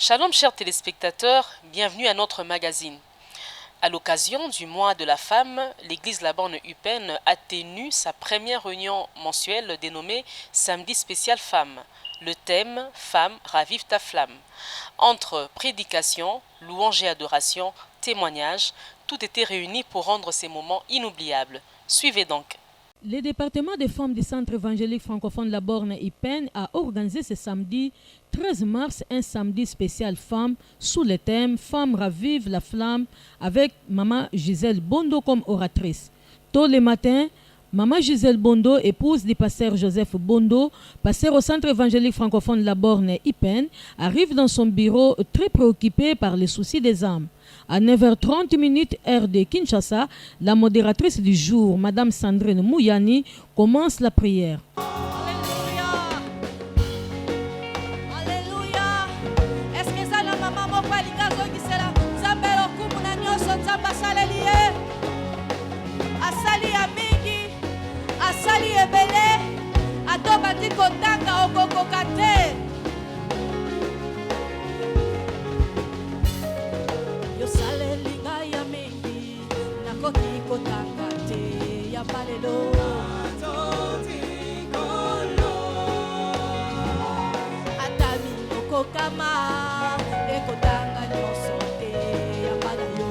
Shalom chers téléspectateurs, bienvenue à notre magazine. À l'occasion du mois de la femme, l'église La Borne Upen a tenu sa première réunion mensuelle dénommée Samedi spécial femme. Le thème « Femme, ravive ta flamme ». Entre prédication, louange et adoration, témoignages, tout était réuni pour rendre ces moments inoubliables. Suivez donc. Le département des femmes du Centre évangélique francophone de La Borne Upen a organisé ce samedi 13 mars un samedi spécial femmes sous le thème Femmes ravive la flamme avec Maman Gisèle Bondo comme oratrice. Tôt le matin, Maman Gisèle Bondo, épouse du pasteur Joseph Bondo, pasteur au Centre évangélique francophone de La Borne Upen, arrive dans son bureau très préoccupée par les soucis des âmes. À 9h30, heure de Kinshasa, la modératrice du jour, Madame Sandrine Mouyani, commence la prière. Alléluia. Est-ce que ça la maman moko alikazo kisela nzambe lokumu na nyonso nzambe asaleli ye asali ya mingi asali ebele atobandi kotanga okokoka te yosaleli ngai ya mingi nakoki kotanga te ya balelo kama ekotanga nyonso te ya bana yo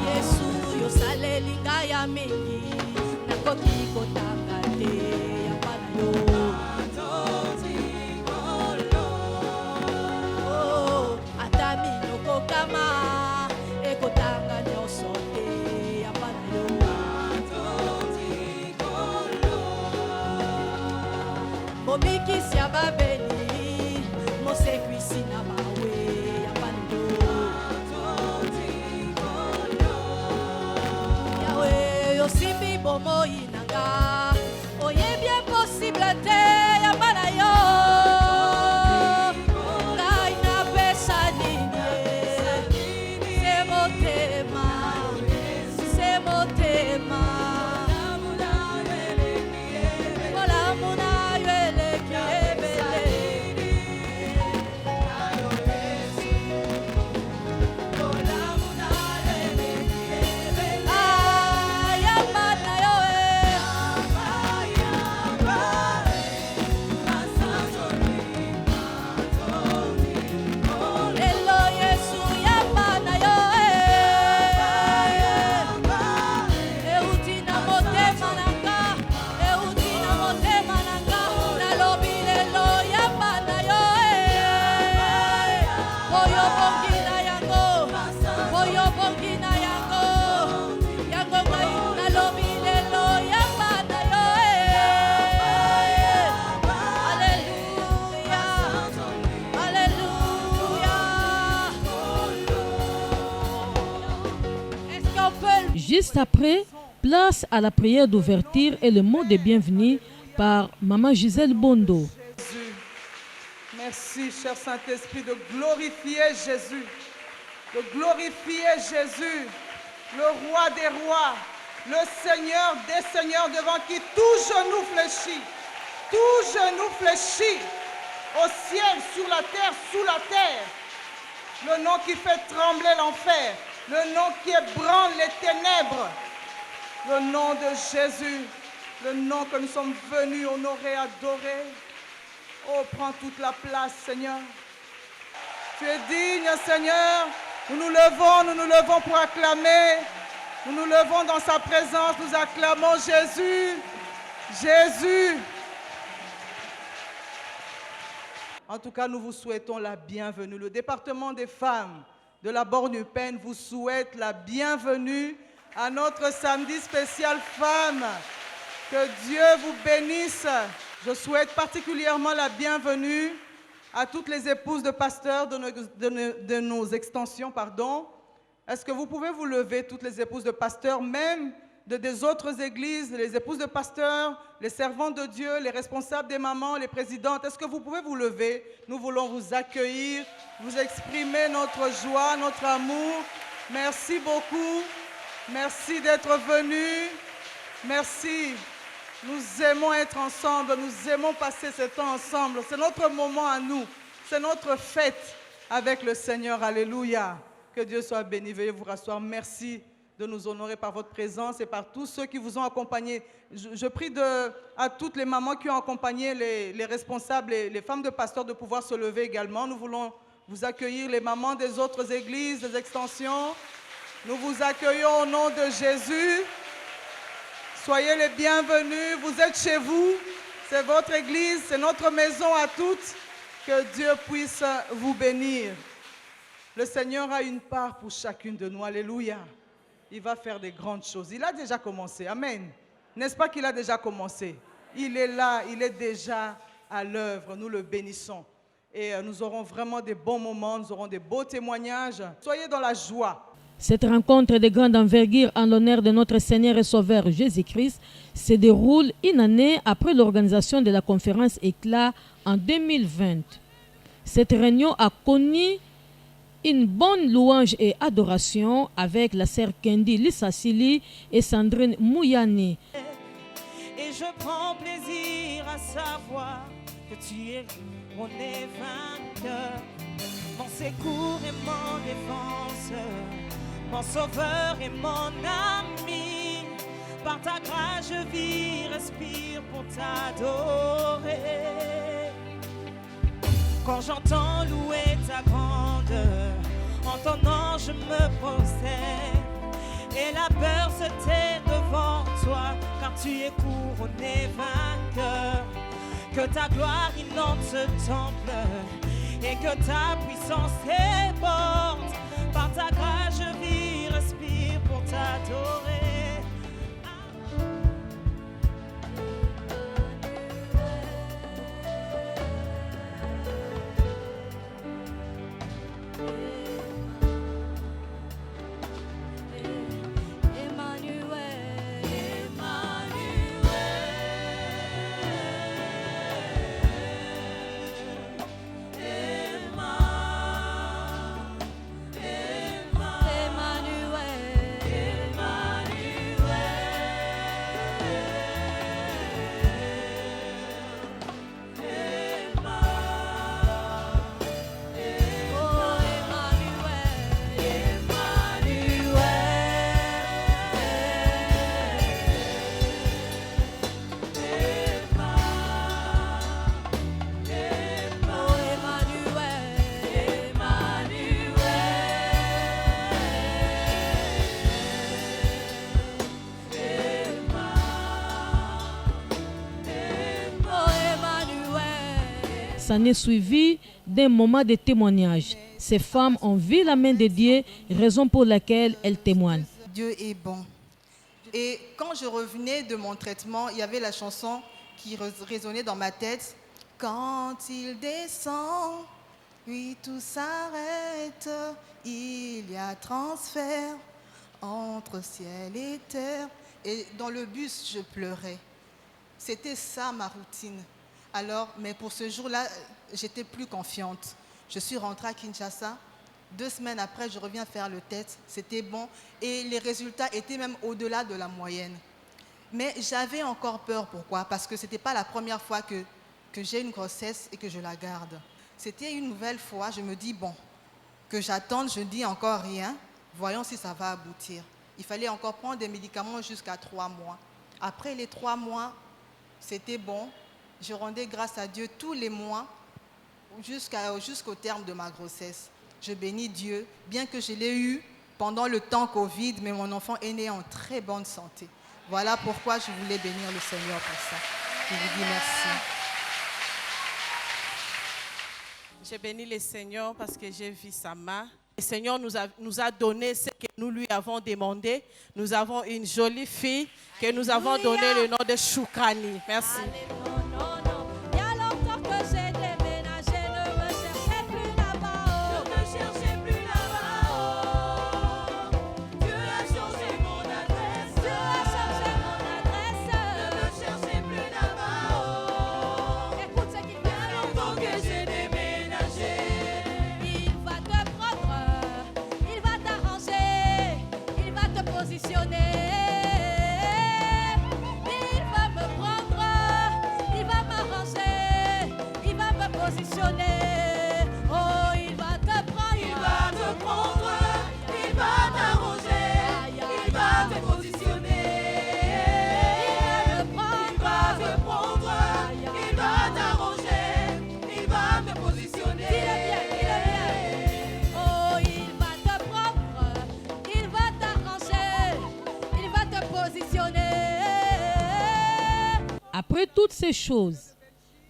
Yesu yosaleli ngai ya mingi nakoki kotanga te ya bana yo Oh, ata minoko kama ekotanga nyonso te ya bana yo Mobikisi ya babeli mosekwisi na bawe ya bando Yawe yosimbi bomoi nanga oyebi impossible te ya bana yo ngai napesa nini se motema Juste après, place à la prière d'ouverture et le mot de bienvenue par Maman Gisèle Bondo. Jésus. Merci, cher Saint-Esprit, de glorifier Jésus. De glorifier Jésus, le roi des rois, le Seigneur des seigneurs, devant qui tout genou fléchit. Tout genou fléchit au ciel, sur la terre, sous la terre. Le nom qui fait trembler l'enfer. Le nom qui ébranle les ténèbres. Le nom de Jésus. Le nom que nous sommes venus honorer, adorer. Oh, prends toute la place, Seigneur. Tu es digne, Seigneur. Nous nous levons pour acclamer. Nous nous levons dans sa présence, nous acclamons Jésus. Jésus. En tout cas, nous vous souhaitons la bienvenue. Le département des femmes de La Borne Upen vous souhaite la bienvenue à notre samedi spécial femmes. Que Dieu vous bénisse. Je souhaite particulièrement la bienvenue à toutes les épouses de pasteurs de nos extensions. Est-ce que vous pouvez vous lever, toutes les épouses de pasteurs, même des autres églises, les épouses de pasteurs, les servantes de Dieu, les responsables des mamans, les présidentes? Est-ce que vous pouvez vous lever? Nous voulons vous accueillir, vous exprimer notre joie, notre amour. Merci beaucoup. Merci d'être venus. Merci. Nous aimons être ensemble, nous aimons passer ce temps ensemble. C'est notre moment à nous, c'est notre fête avec le Seigneur. Alléluia. Que Dieu soit béni. Veuillez vous rasseoir. Merci de nous honorer par votre présence et par tous ceux qui vous ont accompagnés. Je prie à toutes les mamans qui ont accompagné les responsables, les femmes de pasteurs de pouvoir se lever également. Nous voulons vous accueillir, les mamans des autres églises, des extensions. Nous vous accueillons au nom de Jésus. Soyez les bienvenus, vous êtes chez vous, c'est votre église, c'est notre maison à toutes. Que Dieu puisse vous bénir. Le Seigneur a une part pour chacune de nous, alléluia. Il va faire des grandes choses. Il a déjà commencé, amen. N'est-ce pas qu'il a déjà commencé? Il est là, il est déjà à l'œuvre, nous le bénissons. Et nous aurons vraiment des bons moments, nous aurons des beaux témoignages. Soyez dans la joie. Cette rencontre de grande envergure en l'honneur de notre Seigneur et Sauveur Jésus-Christ se déroule une année après l'organisation de la conférence Éclat en 2020. Cette réunion a connu une bonne louange et adoration avec la sœur Kendi Lissassili et Sandrine Mouyani. Et je prends plaisir à savoir que tu es mon vainqueur, mon secours et mon défense, mon sauveur et mon ami. Par ta grâce je vis, respire pour t'adorer. Quand j'entends louer ta grandeur, en ton nom je me prosterne. Et la peur se tait devant toi, car tu es couronné vainqueur. Que ta gloire inonde ce temple, et que ta puissance déborde. Par ta grâce je vis, respire pour t'adorer. S'en est suivi d'un moment de témoignage. Ces femmes ont vu la main de Dieu, raison pour laquelle elles témoignent. Dieu est bon. Et quand je revenais de mon traitement, il y avait la chanson qui résonnait dans ma tête. Quand il descend, oui, tout s'arrête. Il y a transfert entre ciel et terre. Et dans le bus, je pleurais. C'était ça ma routine. Alors, mais pour ce jour-là, j'étais plus confiante. Je suis rentrée à Kinshasa. 2 semaines après, je reviens faire le test. C'était bon. Et les résultats étaient même au-delà de la moyenne. Mais j'avais encore peur. Pourquoi? Parce que ce n'était pas la première fois que j'ai une grossesse et que je la garde. C'était une nouvelle fois. Je me dis, bon, que j'attende, je ne dis encore rien. Voyons si ça va aboutir. Il fallait encore prendre des médicaments jusqu'à 3 mois. Après les 3 mois, c'était bon. Je rendais grâce à Dieu tous les mois jusqu'au terme de ma grossesse. Je bénis Dieu, bien que je l'ai eu pendant le temps Covid, mais mon enfant est né en très bonne santé. Voilà pourquoi je voulais bénir le Seigneur pour ça. Je vous dis merci. J'ai béni le Seigneur parce que j'ai vu sa main. Le Seigneur nous a donné ce que nous lui avons demandé. Nous avons une jolie fille que nous avons donné le nom de Choukani. Merci. Il va me prendre. Après toutes ces choses,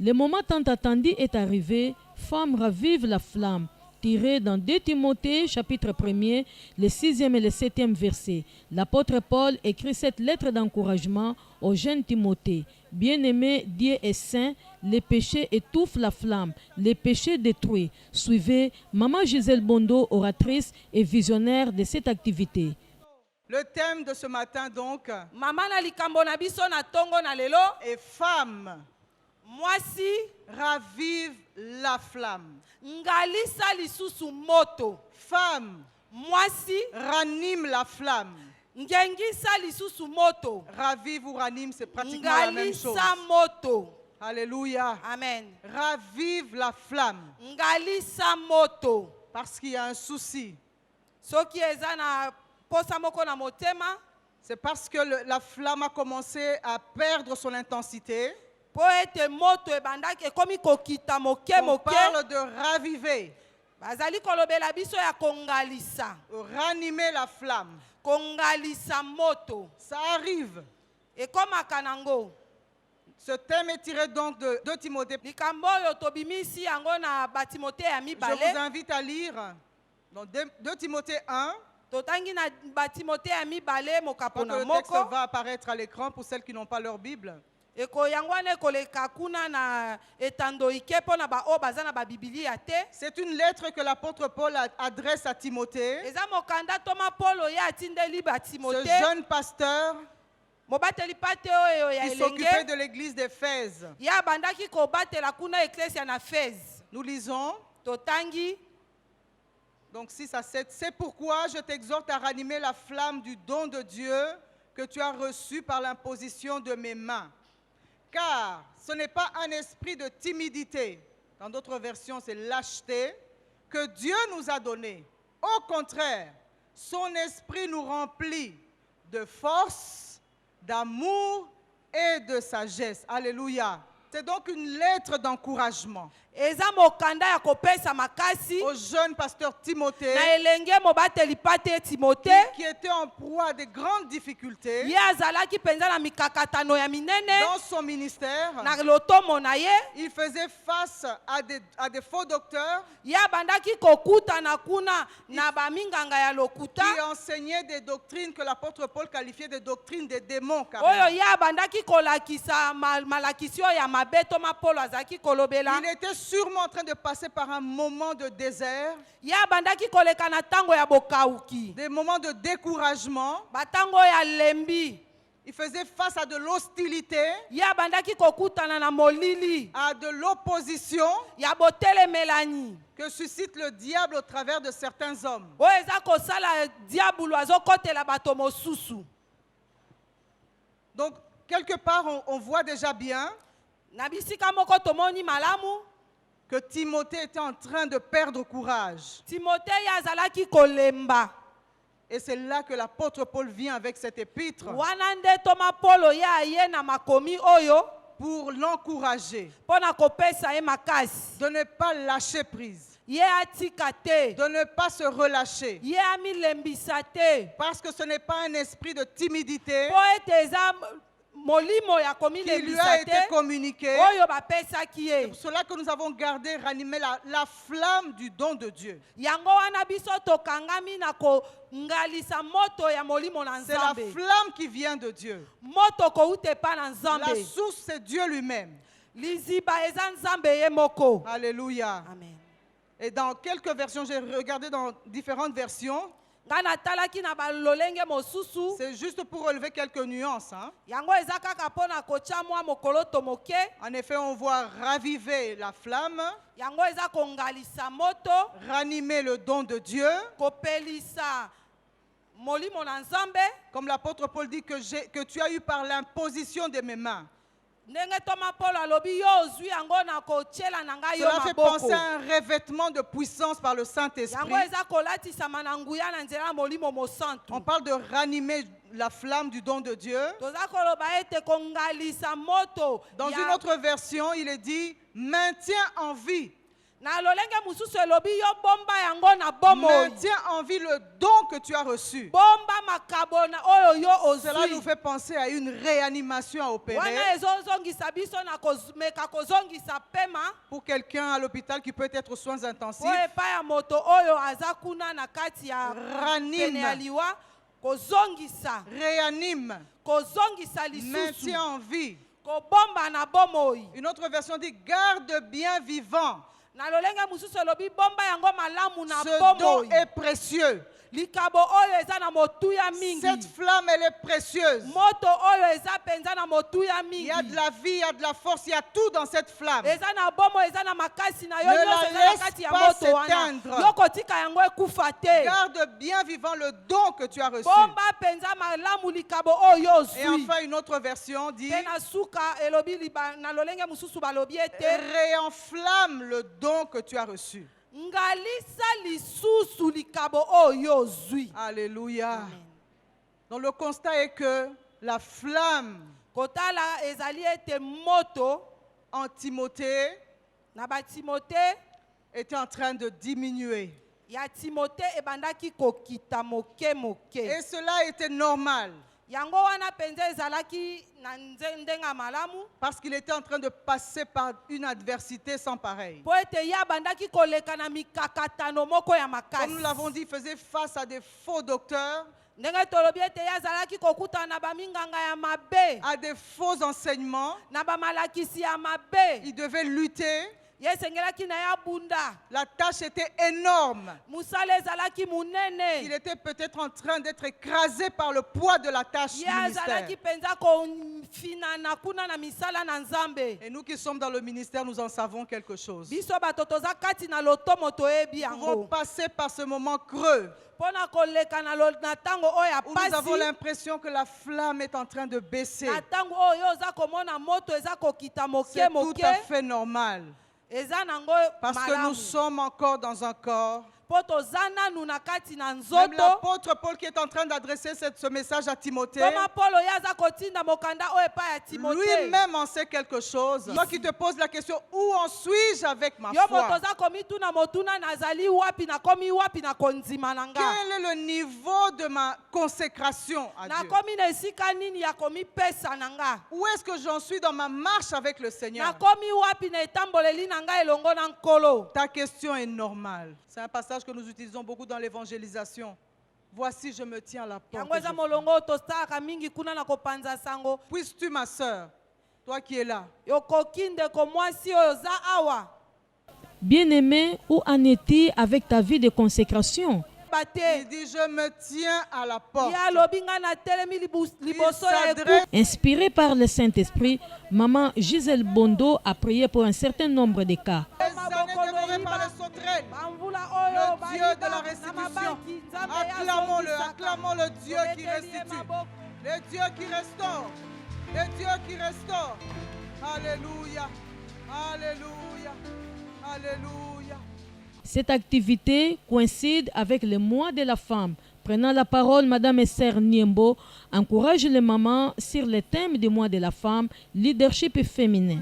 le moment tant attendu est arrivé. Femme, ravive la flamme. Tiré dans 2 Timothée, chapitre 1er, le 6e et le 7e verset. L'apôtre Paul écrit cette lettre d'encouragement au jeune Timothée. Bien-aimé, Dieu est saint, les péchés étouffent la flamme, les péchés détruits. Suivez Maman Gisèle Bondo, oratrice et visionnaire de cette activité. Le thème de ce matin donc Maman na likambo na biso na tongo na lelo. est femme, Mwasi ravive la flamme. ngalisa lisusu moto. Femme, Mwasi ranime la flamme. ngengisa lisusu moto. Ravive ou ranime, c'est pratiquement la même chose. Ngalisa moto. Alléluia. Amen. Ravive la flamme. Ngalisa moto. Parce qu'il y a un souci. Soki eza na posa moko na motema, C'est parce que la flamme a commencé à perdre son intensité. po ete moto ebandaki ekomi kokita moke On moke. parle de raviver, Bazali kolobela biso ya kongalisa. ranimer la flamme. Kongalisa moto. Ça arrive. Ekomaka nango. Ce thème est tiré donc de 2 Timothée. Likambo oyo tobimisi yango na batimote ya Je vous mibale. invite à lire dans 2 Timothée 1. Totangi na batimote ya mibale Je mokapo crois que na le texte moko. va apparaître à l'écran pour celles qui n'ont pas leur Bible. Eko yango wana ekoleka kuna na etando ike mpo na baoyo baza na babibilia te. C'est une lettre que l'apôtre Paul adresse à Timothée, Eza mokanda toma polo ye atindeli ce batimote. jeune pasteur Mobateli pate oyo ya qui s'occupait elenge. de l'église d'Éphèse. Ye abandaki kobatela kuna eklesia na Fez. Nous lisons Totangi. donc 6 à 7. C'est pourquoi je t'exhorte à ranimer la flamme du don de Dieu que tu as reçu par l'imposition de mes mains. Car ce n'est pas un esprit de timidité, dans d'autres versions c'est lâcheté, que Dieu nous a donné. Au contraire, son esprit nous remplit de force, d'amour et de sagesse. Alléluia. C'est donc une lettre d'encouragement Eza mokanda ya kopesa makasi. au jeune pasteur Timothée Na elenge mobateli pate Timote. qui était en proie à de grandes difficultés Ye azalaki penza na mikakatano ya minene. dans son ministère. Na lotomo na ye. Il faisait face à des faux docteurs Ye abandaki kokutana kuna na baminganga ya lokuta. qui enseignaient des doctrines que l'apôtre Paul qualifiait de doctrines des démons. Oyo carrément. ye abandaki kolakisa malakisi oyo ya mabeto mapolo azalaki kolobela. Il était sûrement en train de passer par un moment de désert, Ye abandaki koleka na tango ya bokauki. des moments de découragement. Batango ya lembi. Il faisait face à de l'hostilité, Ye abandaki kokutana na molili. à de l'opposition Ya botelemelani. que suscite le diable au travers de certains hommes. Oyo eza kosala diabulu azokotela bato mosusu. Donc, quelque part, on voit déjà bien Na bisika moko tomoni malamu. que Timothée était en train de perdre courage. Timote ye azalaki kolemba. Et c'est là que l'apôtre Paul vient avec cette épître Wana nde toma polo ye aye na makomi oyo pour l'encourager mpo na kopesa ye makasi. de ne pas lâcher prise, Ye atika te. de ne pas se relâcher. Ye amilembisa te. Parce que ce n'est pas un esprit de timidité Po ete eza molimo ya qui lui a komilembisa été te. communiqué. Oyo bapesaki C'est ye. pour cela que nous avons gardé, ranimé la flamme du don de Dieu. Yango wana biso tokangami na kongalisa moto ya molimo na C'est la Nzambe. flamme qui vient de Dieu. Moto kouta epa na La Nzambe. source, c'est Dieu lui-même. Liziba eza Nzambe ye moko. Alléluia. Amen. Et dans quelques versions, j'ai regardé dans différentes versions, Nga natalaki na balolenge mosusu. c'est juste pour relever quelques nuances. Hein. Yango eza kaka mpona kotya mwa mokolo to moke. En effet, on voit raviver la flamme, Yango eza kongalisa moto. ranimer le don de Dieu. Kopelisa molimo na Nzambe. Comme l'apôtre Paul dit que tu as eu par l'imposition de mes mains. Ndenge toma Paul alobi yo ozwi yango na kotyela na ngai yo Cela fait penser maboko. à un revêtement de puissance par le Saint-Esprit. Yango eza kolatisama na nguya na nzela ya molimo mosantu. On parle de ranimer la flamme du don de Dieu. Toza koloba ete kongalisa moto. Dans une autre version, il est dit maintien en vie. Na lolenge mususu elobi yo bomba yango na bomoi. Maintiens en vie le don que tu as reçu. Bomba makabo na oyo yo Cela nous ozwi. fait penser à une réanimation à opérer Wana ezozongisa biso na meka kozongisa pema. pour quelqu'un à l'hôpital qui peut être aux soins intensifs. Oyo epai ya moto oyo aza kuna na kati ya Ranime. pene ya liwa. Kozongisa. Réanime, Kozongisa lisusu. maintient en vie. Kobomba na bomoi. Une autre version dit garde bien vivant. Na lolenge mususu elobi bomba yango malamu na Ce don bomoi. est précieux. Likabo oyo eza na motuya mingi. Cette flamme, elle est précieuse. Moto oyo eza penza na motuya Il mingi. y a de la vie, il y a de la force, il y a tout dans cette flamme. Eza na bomo eza na makasi na yo Ne la nyonso eza na laisse kati ya pas moto wana. s'éteindre. Yo kotika yango ekufa te. Garde bien vivant le don que tu as reçu. Bomba penza malamu likabo oyo Et ozwi. enfin, une autre version dit Pe na suka elobi na lolenge mususu balobi ete réenflamme le don que tu as reçu. ngalisa lisusu likabo oyo ozwi. Alléluia. Donc le constat est que la flamme Kotala ezali ete moto en Timothée na batimote était en train de diminuer. ya timote ebandaki kokita moke moke. Et cela était normal Yango wana penza ezalaki na ndenga malamu. parce qu'il était en train de passer par une adversité sans pareil. Po ete ya bandaki koleka na mikakatano moko ya makasi. Comme nous l'avons dit, il faisait face à des faux docteurs, Ndenge tolobi ete ya azalaki kokutana na baminganga ya mabe à des faux enseignements. na bamalakisi ya mabe. Il devait lutter. Ye esengelaki na ya bunda. La tâche était énorme. Musala ezalaki Il munene. était peut-être en train d'être écrasé par le poids de la tâche Ye du ministère. azalaki penza kofinana kuna na misala na Nzambe. Et nous qui sommes dans le ministère, nous en savons quelque chose. Biso bato toza kati na lotomo toyebi Nous pouvons yango. passer par ce moment creux Pona koleka na tango oyo ya où nous avons pasi. l'impression que la flamme est en train de baisser. Na tango oyo oza komona moto eza kokita moke C'est tout moke. à fait normal. Eza nango Parce que nous malamu. sommes encore dans un corps. Po toza nanu na kati na Même nzoto. l'apôtre Paul qui est en train d'adresser ce message à Timothée, Toma Paulo ye aza kotinda mokanda oyo epai ya Timote. lui-même en sait quelque chose. Toi qui te poses la question, où en suis-je avec ma Yo moto foi? oza komituna motuna nazali wapi nakomi wapi na kondima na nga. Quel est le niveau de ma consécration à Dieu? Nakomi na esika nini ya komipesa na nga. Où est-ce que j'en suis dans ma marche avec le Seigneur? Nakomi wapi na etamboleli na nga elongo na nkolo. Ta question est normale. C'est un passage que nous utilisons beaucoup dans l'évangélisation. Voici, je me tiens à la porte. Yango et eza je molongo oyo tosalaka mingi kuna na kopanza sango. Puisses-tu, ma sœur, toi qui es là, Yokoki ndeko mwasi oyo oza awa. Bien-aimé, où en es-tu avec ta vie de consécration? il Bate. dit, je me tiens à la porte. Ye alobi nga na telemi liboso ya s'adresse- ekuke. Inspirée par le Saint-Esprit, maman Gisèle Bondo a prié pour un certain nombre de cas. Les années dévorées par les sauterelles. Bamvula oyo Le Dieu de la bayiba na restitution. mabaki, Nzambe Acclamons-le, yazongisaka. acclamons le Dieu qui Tobetelie restitue. maboko. Le Dieu qui restaure. Le Dieu qui restaure. Alléluia. Alléluia. Alléluia. Cette activité coïncide avec le mois de la femme. Prenant la parole, Madame Esther Niembo encourage les mamans sur le thème du mois de la femme, leadership féminin.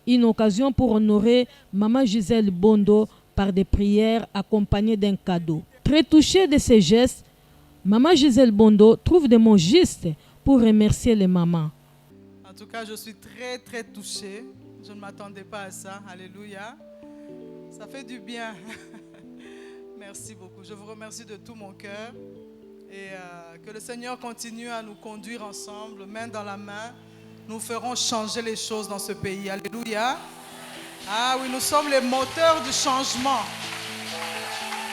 Une occasion pour honorer Maman Gisèle Bondo par des prières accompagnées d'un cadeau. Très touchée de ces gestes, Maman Gisèle Bondo trouve des mots justes pour remercier les mamans. En tout cas, je suis très, très touchée. Je ne m'attendais pas à ça. Alléluia. Ça fait du bien. Merci beaucoup. Je vous remercie de tout mon cœur. Et que le Seigneur continue à nous conduire ensemble, main dans la main. Nous ferons changer les choses dans ce pays. Alléluia. Ah oui, nous sommes les moteurs du changement.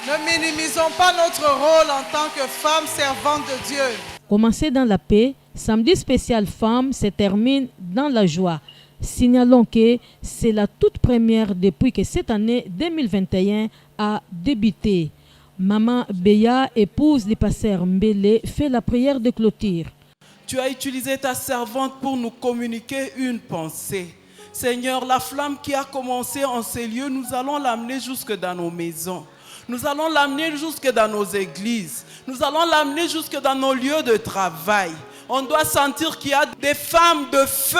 Ne minimisons pas notre rôle en tant que femmes servantes de Dieu. Commencé dans la paix, samedi spécial femmes se termine dans la joie. Signalons que c'est la toute première depuis que cette année 2021 a débuté. Maman Beya, épouse du pasteur Mbele, fait la prière de clôture. Tu as utilisé ta servante pour nous communiquer une pensée. Seigneur, la flamme qui a commencé en ces lieux, nous allons l'amener jusque dans nos maisons. Nous allons l'amener jusque dans nos églises. Nous allons l'amener jusque dans nos lieux de travail. On doit sentir qu'il y a des femmes de feu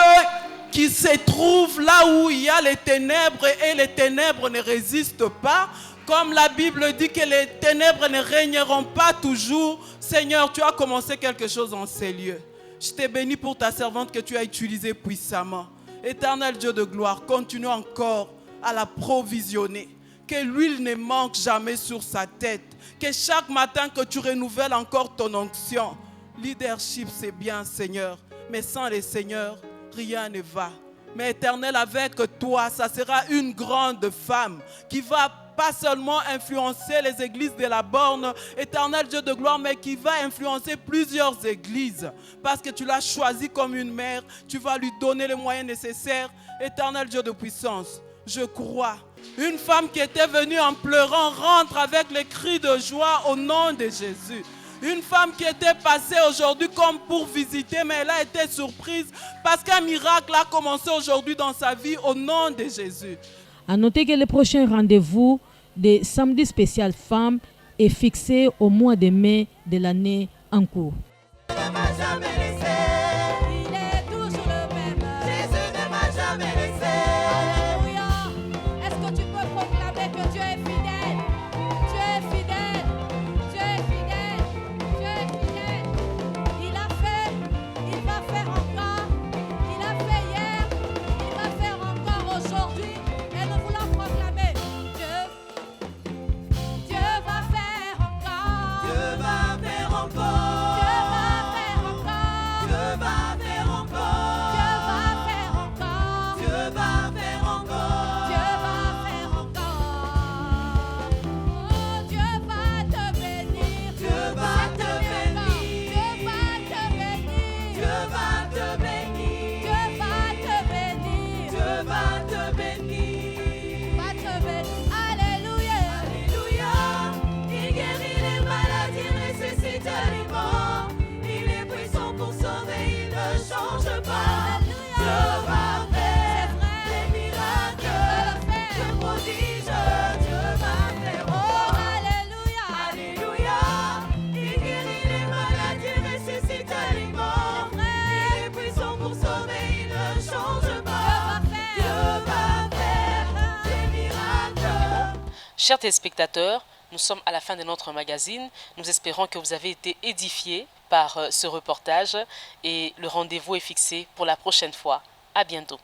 qui se trouve là où il y a les ténèbres et les ténèbres ne résistent pas. Comme la Bible dit que les ténèbres ne régneront pas toujours. Seigneur, tu as commencé quelque chose en ces lieux. Je t'ai béni pour ta servante que tu as utilisée puissamment. Éternel Dieu de gloire, continue encore à la provisionner. Que l'huile ne manque jamais sur sa tête. Que chaque matin que tu renouvelles encore ton onction. Leadership, c'est bien, Seigneur. Mais sans les seigneurs, rien ne va. Mais Éternel, avec toi, ça sera une grande femme qui va pas seulement influencer les églises de la borne, Éternel Dieu de gloire, mais qui va influencer plusieurs églises. Parce que tu l'as choisi comme une mère, tu vas lui donner les moyens nécessaires. Éternel Dieu de puissance, je crois. Une femme qui était venue en pleurant rentre avec les cris de joie au nom de Jésus. Une femme qui était passée aujourd'hui comme pour visiter, mais elle a été surprise parce qu'un miracle a commencé aujourd'hui dans sa vie au nom de Jésus. À noter que le prochain rendez-vous de samedi spécial femmes est fixé au mois de mai de l'année en cours. Chers téléspectateurs, nous sommes à la fin de notre magazine. Nous espérons que vous avez été édifiés par ce reportage et le rendez-vous est fixé pour la prochaine fois. À bientôt.